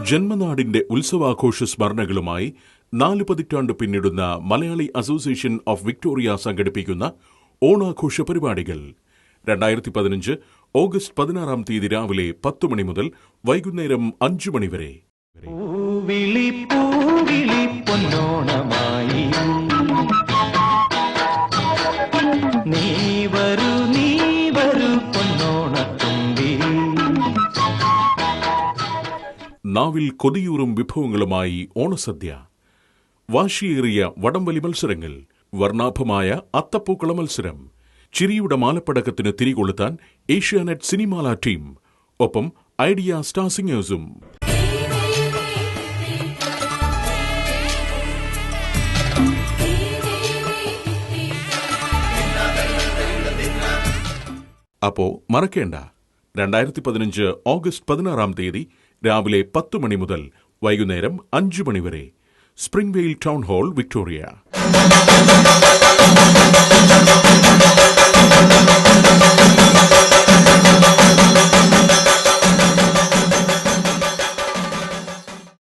ജന്മനാടിന്റെ ഉത്സവാഘോഷ സ്മരണകളുമായി 4 പതിറ്റാണ്ട് പിന്നിടുന്ന Malayali association of Victoria സംഘടിപ്പിക്കുന്ന ഓണാഘോഷ പരിപാടികൾ 2015 ഓഗസ്റ്റ് 16-ാം തീയതി രാവിലെ 10 മണി മുതൽ വൈകുന്നേരം 5 മണി വരെ. നാവിൽ കൊതിയൂറും വിഭവങ്ങളുമായി ഓണസദ്യ, വാശിയേറിയ വടംവലി മത്സരങ്ങൾ, വർണ്ണാഭമായ അത്തപ്പൂക്കള മത്സരം, ചിരിയുടെ മാലപ്പടക്കത്തിന് തിരികൊളുത്താൻ ഏഷ്യാനെറ്റ് സിനിമാല ടീം, ഒപ്പം ഐഡിയ സ്റ്റാർ സിംഗേഴ്സും. അപ്പോ മറക്കേണ്ട, 2015 ഓഗസ്റ്റ് 16-ാം തീയതി രാവിലെ 10 മണി മുതൽ വൈകുന്നേരം 5 മണി വരെ, സ്പ്രിംഗ്വെയിൽ ടൗൺ ഹാൾ, വിക്ടോറിയ.